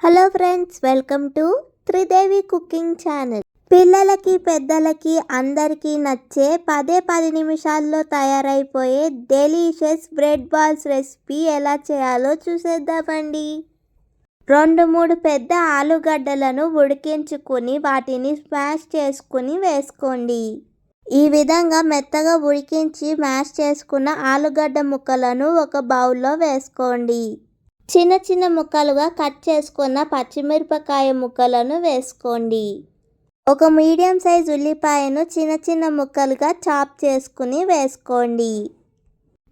Hello friends, welcome to Tridevi cooking channel. పిల్లలకి పెద్దలకి అందరికీ నచ్చే 10 నిమిషాల్లో తయారైపోయే డెలీషియస్ బ్రెడ్ బాల్స్ రెసిపీ ఎలా చేయాలో చూసేద్దామండి. 2-3 పెద్ద ఆలుగడ్డలను ఉడికించుకుని వాటిని స్మాష్ చేసుకుని వేసుకోండి. ఈ విధంగా మెత్తగా ఉడికించి మ్యాష్ చేసుకున్న ఆలుగడ్డ ముక్కలను ఒక బౌల్లో వేసుకోండి. చిన్న ముక్కలుగా కట్ చేసుకున్న పచ్చిమిరపకాయ ముక్కలను వేసుకోండి. ఒక మీడియం సైజ్ ఉల్లిపాయను చిన్న ముక్కలుగా చాప్ చేసుకుని వేసుకోండి.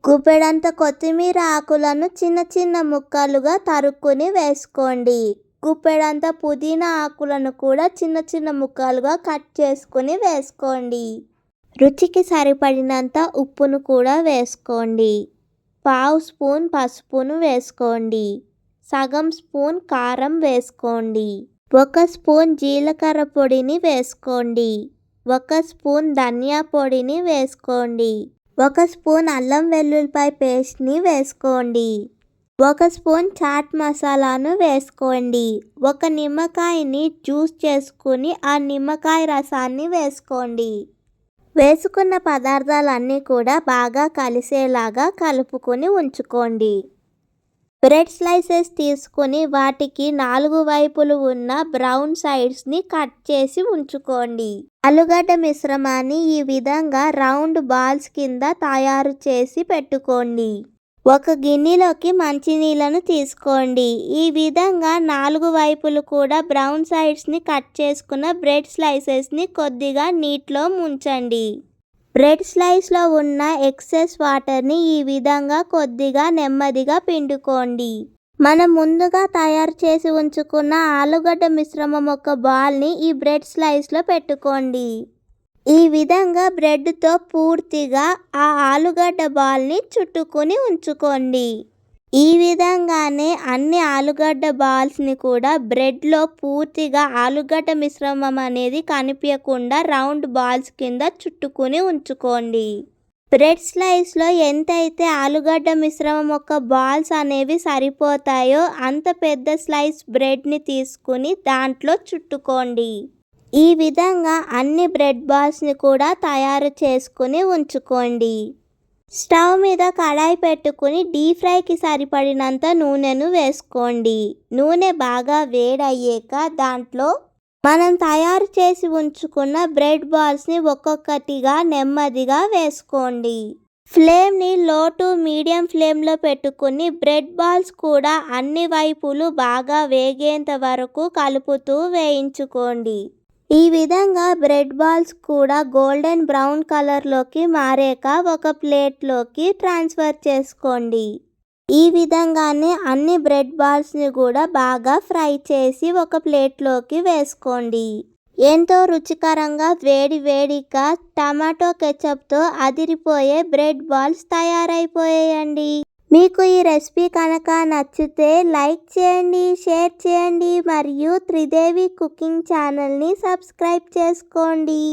గుప్పెడంత కొత్తిమీర ఆకులను చిన్న ముక్కలుగా తరుక్కుని వేసుకోండి. గుప్పెడంత పుదీనా ఆకులను కూడా చిన్న ముక్కలుగా కట్ చేసుకుని వేసుకోండి. రుచికి సరిపడినంత ఉప్పును కూడా వేసుకోండి. 1/2 స్పూన్ పసుపును వేసుకోండి. సగం స్పూన్ కారం వేసుకోండి. 1 స్పూన్ జీలకర్ర పొడిని వేసుకోండి. 1 స్పూన్ ధనియా పొడిని వేసుకోండి. 1 స్పూన్ అల్లం వెల్లుల్లిపాయ పేస్ట్ని వేసుకోండి. 1 స్పూన్ చాట్ మసాలాను వేసుకోండి. 1 నిమ్మకాయని జ్యూస్ చేసుకుని ఆ నిమ్మకాయ రసాన్ని వేసుకోండి. వేసుకున్న పదార్థాలన్నీ కూడా బాగా కలిసేలాగా కలుపుకొని ఉంచుకోండి. బ్రెడ్ స్లైసెస్ తీసుకుని వాటికి 4 వైపులు ఉన్న బ్రౌన్ సైడ్స్ని కట్ చేసి ఉంచుకోండి. ఆలుగడ్డ మిశ్రమాన్ని ఈ విధంగా రౌండ్ బాల్స్ కింద తయారు చేసి పెట్టుకోండి. ఒక గిన్నెలోకి మంచినీళ్ళను తీసుకోండి. ఈ విధంగా 4 వైపులు కూడా బ్రౌన్ సైడ్స్ని కట్ చేసుకున్న బ్రెడ్ స్లైసెస్ని కొద్దిగా నీటిలో ముంచండి. బ్రెడ్ స్లైస్లో ఉన్న ఎక్సెస్ వాటర్ని ఈ విధంగా కొద్దిగా నెమ్మదిగా పిండుకోండి. మనం ముందుగా తయారు చేసి ఉంచుకున్న ఆలుగడ్డ మిశ్రమం ఒక బాల్ని ఈ బ్రెడ్ స్లైస్లో పెట్టుకోండి. ఈ విధంగా బ్రెడ్తో పూర్తిగా ఆ ఆలుగడ్డ బాల్ని చుట్టుకొని ఉంచుకోండి. ఈ విధంగానే అన్ని ఆలుగడ్డ బాల్స్ని కూడా బ్రెడ్లో పూర్తిగా ఆలుగడ్డ మిశ్రమం అనేది కనిపించకుండా రౌండ్ బాల్స్ కింద చుట్టుకొని ఉంచుకోండి. బ్రెడ్ స్లైస్లో ఎంతైతే ఆలుగడ్డ మిశ్రమం ఒక బాల్స్ అనేవి సరిపోతాయో అంత పెద్ద స్లైస్ బ్రెడ్ని తీసుకుని దాంట్లో చుట్టుకోండి. ఈ విధంగా అన్ని బ్రెడ్ బాల్స్ని కూడా తయారు చేసుకుని ఉంచుకోండి. స్టవ్ మీద కడాయి పెట్టుకుని డీప్ ఫ్రైకి సరిపడినంత నూనెను వేసుకోండి. నూనె బాగా వేడయ్యాక దాంట్లో మనం తయారు చేసి ఉంచుకున్న బ్రెడ్ బాల్స్ని ఒక్కొక్కటిగా నెమ్మదిగా వేసుకోండి. ఫ్లేమ్ని లో టు మీడియం ఫ్లేమ్లో పెట్టుకుని బ్రెడ్ బాల్స్ కూడా అన్ని వైపులు బాగా వేగేంత వరకు కలుపుతూ వేయించుకోండి. ఈ విధంగా బ్రెడ్ బాల్స్ కూడా గోల్డెన్ బ్రౌన్ కలర్లోకి మారాక ఒక ప్లేట్లోకి ట్రాన్స్ఫర్ చేసుకోండి. ఈ విధంగానే అన్ని బ్రెడ్ బాల్స్ని కూడా బాగా ఫ్రై చేసి ఒక ప్లేట్లోకి వేసుకోండి. ఎంతో రుచికరంగా వేడిగా టమాటో కెచప్తో అదిరిపోయే బ్రెడ్ బాల్స్ తయారైపోయాయండి. మీకు ఈ రెసిపీ కనుక నచ్చితే లైక్ చేయండి, షేర్ చేయండి మరియు త్రిదేవి కుకింగ్ ఛానల్ని సబ్స్క్రైబ్ చేసుకోండి.